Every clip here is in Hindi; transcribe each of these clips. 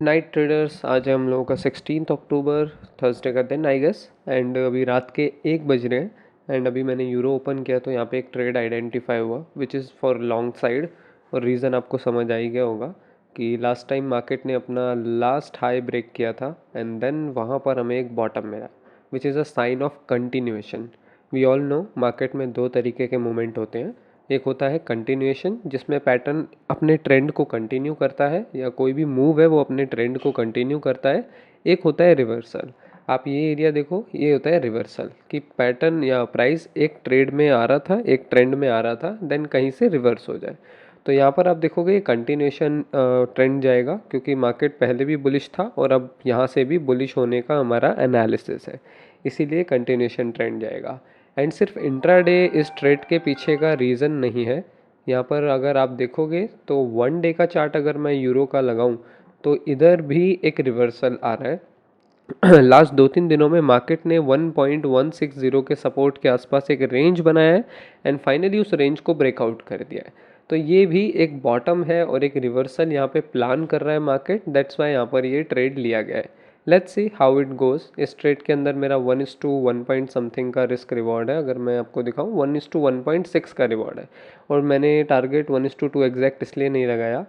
नाइट ट्रेडर्स, आज है हम लोगों का 16 अक्टूबर, थर्सडे का दिन आई गेस। एंड अभी रात के 1 बज रहे हैं। एंड अभी मैंने यूरो ओपन किया तो यहाँ पे एक ट्रेड आइडेंटिफाई हुआ which is for long side. और रीज़न आपको समझ आ ही गया होगा कि लास्ट टाइम मार्केट ने अपना लास्ट हाई ब्रेक किया था एंड देन वहाँ पर हमें एक बॉटम मिला which is a sign of continuation. We all know market में दो तरीके के मूवमेंट होते हैं। एक होता है कंटिन्यूएशन, जिसमें पैटर्न अपने ट्रेंड को कंटिन्यू करता है या कोई भी मूव है वो अपने ट्रेंड को कंटिन्यू करता है। एक होता है रिवर्सल। आप ये एरिया देखो, ये होता है रिवर्सल कि पैटर्न या प्राइस एक ट्रेड में आ रहा था, एक ट्रेंड में आ रहा था, देन कहीं से रिवर्स हो जाए। तो यहाँ पर आप देखोगे ये कंटिन्यूएशन ट्रेंड जाएगा क्योंकि मार्केट पहले भी बुलिश था और अब यहाँ से भी बुलिश होने का हमारा एनालिसिस है, इसीलिए कंटिन्यूएशन ट्रेंड जाएगा। एंड सिर्फ इंट्राडे इस ट्रेड के पीछे का रीज़न नहीं है। यहाँ पर अगर आप देखोगे तो 1 डे का चार्ट अगर मैं यूरो का लगाऊं तो इधर भी एक रिवर्सल आ रहा है। लास्ट 2-3 दिनों में मार्केट ने 1.160 के सपोर्ट के आसपास एक रेंज बनाया है एंड फाइनली उस रेंज को ब्रेकआउट कर दिया है। तो ये भी एक बॉटम है और एक रिवर्सल यहाँ पे प्लान कर रहा है मार्केट, दैट्स वाई यहाँ पर ये ट्रेड लिया गया है। Let's see how it goes. इस ट्रेड के अंदर मेरा 1:1 पॉइंट समथिंग का रिस्क रिवॉर्ड है। अगर मैं आपको दिखाऊं 1:1.6 का रिवॉर्ड है और मैंने टारगेट 1:2 एग्जैक्ट इसलिए नहीं लगाया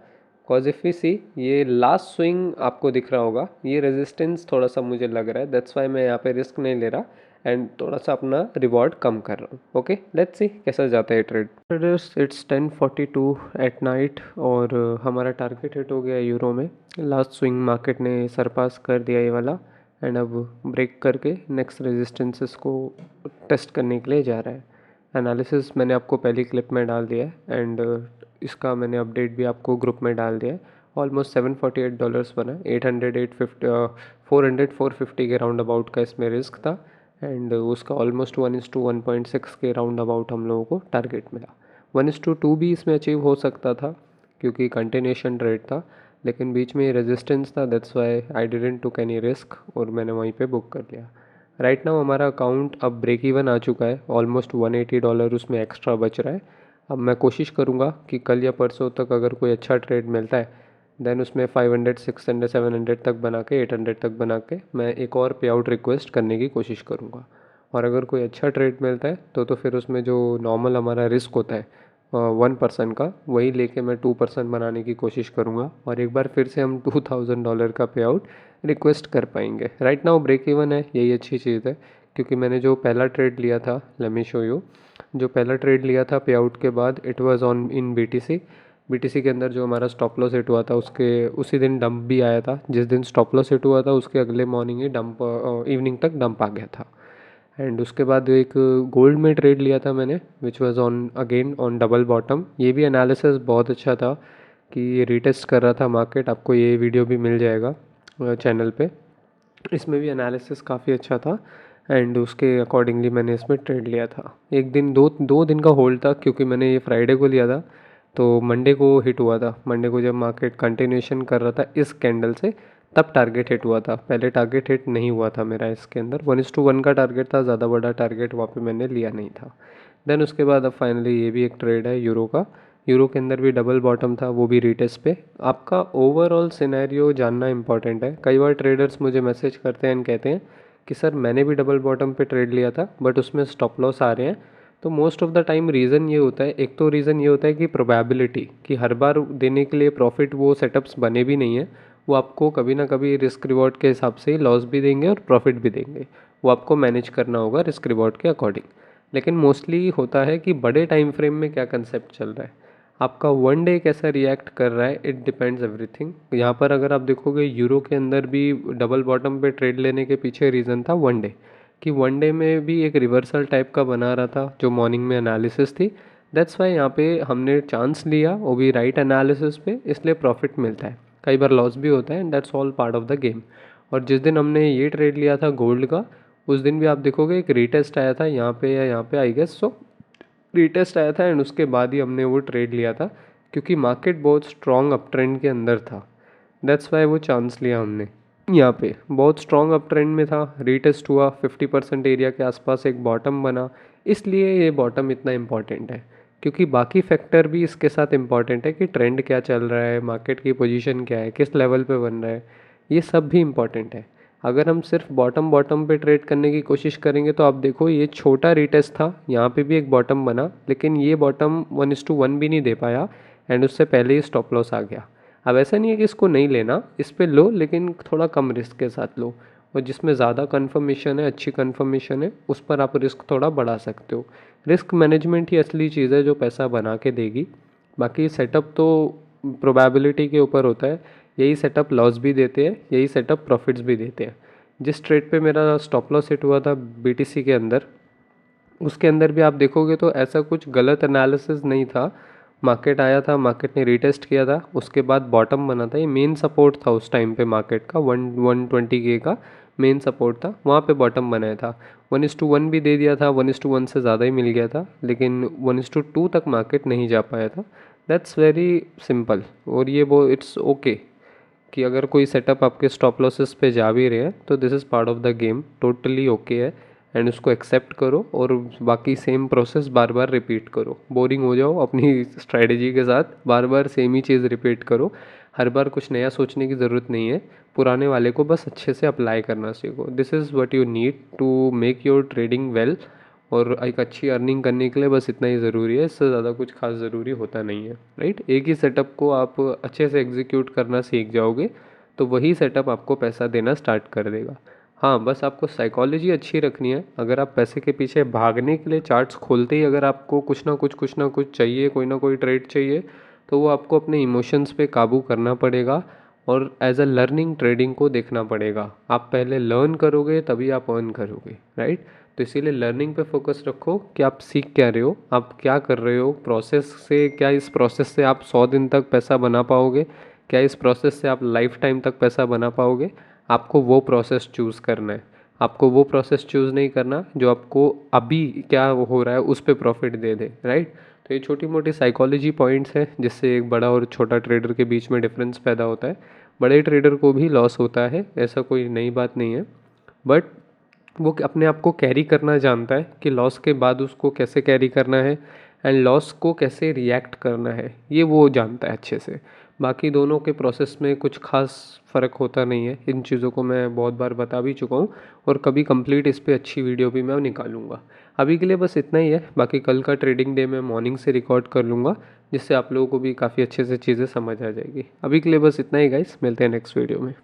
कॉज इफ़ वी सी ये लास्ट स्विंग आपको दिख रहा होगा, ये रेजिस्टेंस थोड़ा सा मुझे लग रहा है, दैट्स वाई मैं यहाँ पे रिस्क नहीं ले रहा एंड थोड़ा सा अपना रिवॉर्ड कम कर रहा हूँ। ओके, लेट्स सी कैसा जाता है trade. Traders, it's 10:42 at night और हमारा टारगेट हिट हो गया यूरो में। लास्ट स्विंग मार्केट ने सरपास कर दिया ये वाला एंड अब ब्रेक करके नेक्स्ट रेजिस्टेंसेस को टेस्ट करने के लिए जा रहा है। एनालिसिस मैंने आपको पहली क्लिप में डाल दिया है एंड इसका मैंने अपडेट भी आपको ग्रुप में डाल दिया है। ऑलमोस्ट $748 बना, 800 850 400 450 के राउंड अबाउट का इसमें रिस्क था एंड उसका ऑलमोस्ट 1:1.6 के राउंड अबाउट हम लोगों को टारगेट मिला। 1:2 भी इसमें अचीव हो सकता था क्योंकि कंटिन्यूएशन ट्रेड था, लेकिन बीच में रेजिस्टेंस था, that's why I didn't took any risk और मैंने वहीं पे बुक कर लिया। राइट नाउ हमारा अकाउंट अब ब्रेक इवन आ चुका है, ऑलमोस्ट $180 उसमें एक्स्ट्रा बच रहा है। अब मैं कोशिश करूँगा कि कल या परसों तक अगर कोई अच्छा ट्रेड मिलता है देन उसमें 500 600 700 तक बना के 800 तक बना के मैं एक और पे आउट रिक्वेस्ट करने की कोशिश करूँगा। और अगर कोई अच्छा ट्रेड मिलता है तो फिर उसमें जो नॉर्मल हमारा रिस्क होता है 1% का, वही लेके मैं 2% बनाने की कोशिश करूँगा और एक बार फिर से हम $2000 का पे आउट रिक्वेस्ट कर पाएंगे। राइट नाउ ब्रेक इवन है, यही अच्छी चीज़ है क्योंकि मैंने जो पहला ट्रेड लिया था, लेट मी शो यू, जो पहला ट्रेड लिया था पे आउट के बाद it was on in BTC के अंदर जो हमारा स्टॉप लॉस हिट हुआ था उसके उसी दिन डंप भी आया था। जिस दिन स्टॉप लॉस हिट हुआ था उसके अगले मॉर्निंग ही डंप, इवनिंग तक डंप आ गया था। एंड उसके बाद एक गोल्ड में ट्रेड लिया था मैंने which was on again on double bottom. ये भी एनालिसिस बहुत अच्छा था कि ये रीटेस्ट कर रहा था मार्केट, आपको ये वीडियो भी मिल जाएगा चैनल पे। इसमें भी एनालिसिस काफ़ी अच्छा था एंड उसके अकॉर्डिंगली मैंने इसमें ट्रेड लिया था। एक दिन दो दो दिन का होल्ड था क्योंकि मैंने ये फ्राइडे को लिया था तो मंडे को हिट हुआ था। मंडे को जब मार्केट कंटिन्यूएशन कर रहा था इस कैंडल से तब टारगेट हिट हुआ था, पहले टारगेट हिट नहीं हुआ था मेरा इसके अंदर। 1:1 का टारगेट था, ज़्यादा बड़ा टारगेट वहाँ पे मैंने लिया नहीं था। देन उसके बाद अब फाइनली ये भी एक ट्रेड है यूरो का। यूरो के अंदर भी डबल बॉटम था, वो भी रीटेस्ट पे। आपका ओवरऑल सिनेरियो जानना इंपॉर्टेंट है। कई बार ट्रेडर्स मुझे मैसेज करते हैं एंड कहते हैं कि सर मैंने भी डबल बॉटम पे ट्रेड लिया था बट उसमें स्टॉप लॉस आ रहे हैं। तो most of the time reason ये होता है, एक तो रीज़न ये होता है कि प्रोबेबिलिटी कि हर बार देने के लिए प्रॉफिट वो सेटअप्स बने भी नहीं है, वो आपको कभी ना कभी रिस्क रिवॉर्ड के हिसाब से लॉस भी देंगे और प्रॉफिट भी देंगे, वो आपको मैनेज करना होगा रिस्क रिवॉर्ड के अकॉर्डिंग। लेकिन मोस्टली होता है कि बड़े टाइम फ्रेम में क्या कंसेप्ट चल रहा है, आपका 1 डे कैसा रिएक्ट कर रहा है, इट डिपेंड्स एवरीथिंग। यहाँ पर अगर आप देखोगे यूरो के अंदर भी डबल बॉटम पे ट्रेड लेने के पीछे रीज़न था 1 डे, कि 1 डे में भी एक रिवर्सल टाइप का बना रहा था जो मॉर्निंग में एनालिसिस थी। दैट्स वाई यहाँ पे हमने चांस लिया, वो भी राइट एनालिसिस पे, इसलिए प्रॉफिट मिलता है। कई बार लॉस भी होता है and that's all part of the game. और जिस दिन हमने ये ट्रेड लिया था गोल्ड का, उस दिन भी आप देखोगे एक रीटेस्ट आया था यहाँ पे या यहाँ पे आई गेस सो, रीटेस्ट आया था एंड उसके बाद ही हमने वो ट्रेड लिया था क्योंकि मार्केट बहुत स्ट्रॉन्ग अप ट्रेंड के अंदर था। दैट्स वाई वो चांस लिया हमने। यहाँ पे बहुत स्ट्रॉन्ग अप ट्रेंड में था, रीटेस्ट हुआ, 50% एरिया के आसपास एक बॉटम बना, इसलिए ये बॉटम इतना इम्पॉर्टेंट है। क्योंकि बाकी फैक्टर भी इसके साथ इम्पॉर्टेंट है कि ट्रेंड क्या चल रहा है, मार्केट की पोजीशन क्या है, किस लेवल पे बन रहा है। ये सब भी इम्पॉर्टेंट है। अगर हम सिर्फ बॉटम बॉटम पे ट्रेड करने की कोशिश करेंगे तो आप देखो ये छोटा रिटेस्ट था, यहाँ पे भी एक बॉटम बना, लेकिन ये बॉटम 1:1 भी नहीं दे पाया एंड उससे पहले ही स्टॉप लॉस आ गया। अब ऐसा नहीं है कि इसको नहीं लेना, इस पे लो, लेकिन थोड़ा कम रिस्क के साथ लो, और जिसमें ज़्यादा कन्फर्मेशन है, अच्छी कन्फर्मेशन है, उस पर आप रिस्क थोड़ा बढ़ा सकते हो। रिस्क मैनेजमेंट ही असली चीज़ है जो पैसा बना के देगी। बाकी सेटअप तो प्रोबेबिलिटी के ऊपर होता है। यही सेटअप लॉस भी देते हैं, यही सेटअप प्रॉफिट्स भी देते हैं। जिस ट्रेड पे मेरा स्टॉप लॉस हिट हुआ था बीटीसी के अंदर, उसके अंदर भी आप देखोगे तो ऐसा कुछ गलत एनालिसिस नहीं था। मार्केट आया था, मार्केट ने रीटेस्ट किया था, उसके बाद बॉटम बना था। ये मेन सपोर्ट था उस टाइम पे मार्केट का, 120 के का मेन सपोर्ट था, वहाँ पे बॉटम बनाया था। 1:1 भी दे दिया था, 1:1 से ज़्यादा ही मिल गया था, लेकिन 1:2 तक मार्केट नहीं जा पाया था। That's very simple. और ये वो इट्स ओके कि अगर कोई सेटअप आपके स्टॉप लॉसेस पे जा भी रहे हैं तो this is part of the game, totally okay है। एंड उसको एक्सेप्ट करो और बाकी सेम प्रोसेस बार बार रिपीट करो। बोरिंग हो जाओ अपनी स्ट्रेटजी के साथ, बार बार सेम ही चीज़ रिपीट करो। हर बार कुछ नया सोचने की ज़रूरत नहीं है, पुराने वाले को बस अच्छे से अप्लाई करना सीखो। This is what you need to make your trading well. और एक अच्छी अर्निंग करने के लिए बस इतना ही ज़रूरी है, इससे ज़्यादा कुछ खास ज़रूरी होता नहीं है, राइट। एक ही सेटअप को आप अच्छे से एग्जीक्यूट करना सीख जाओगे तो वही सेटअप आपको पैसा देना स्टार्ट कर देगा। हाँ, बस आपको साइकोलॉजी अच्छी रखनी है। अगर आप पैसे के पीछे भागने के लिए चार्ट्स खोलते ही अगर आपको कुछ ना कुछ चाहिए, कोई ना कोई ट्रेड चाहिए, तो वो आपको अपने इमोशंस पे काबू करना पड़ेगा और एज अ लर्निंग ट्रेडिंग को देखना पड़ेगा। आप पहले लर्न करोगे तभी आप अर्न करोगे, राइट। तो इसीलिए लर्निंग पे फोकस रखो कि आप सीख क्या रहे हो, आप क्या कर रहे हो प्रोसेस से। क्या इस प्रोसेस से आप 100 दिन तक पैसा बना पाओगे? क्या इस प्रोसेस से आप लाइफ टाइम तक पैसा बना पाओगे? आपको वो प्रोसेस चूज़ करना है। आपको वो प्रोसेस चूज़ नहीं करना जो आपको अभी क्या हो रहा है उस पर प्रॉफिट दे दे, राइट। तो ये छोटी मोटी साइकोलॉजी पॉइंट्स हैं जिससे एक बड़ा और छोटा ट्रेडर के बीच में डिफरेंस पैदा होता है। बड़े ट्रेडर को भी लॉस होता है, ऐसा कोई नई बात नहीं है, बट वो अपने आप को कैरी करना जानता है कि लॉस के बाद उसको कैसे कैरी करना है एंड लॉस को कैसे रिएक्ट करना है, ये वो जानता है अच्छे से। बाकी दोनों के प्रोसेस में कुछ खास फ़र्क होता नहीं है। इन चीज़ों को मैं बहुत बार बता भी चुका हूँ और कभी कंप्लीट इस पे अच्छी वीडियो भी मैं निकालूंगा। अभी के लिए बस इतना ही है। बाकी कल का ट्रेडिंग डे मैं मॉर्निंग से रिकॉर्ड कर लूँगा, जिससे आप लोगों को भी काफ़ी अच्छे से चीज़ें समझ आ जाएगी। अभी के लिए बस इतना ही गाइस, मिलते हैं नेक्स्ट वीडियो में।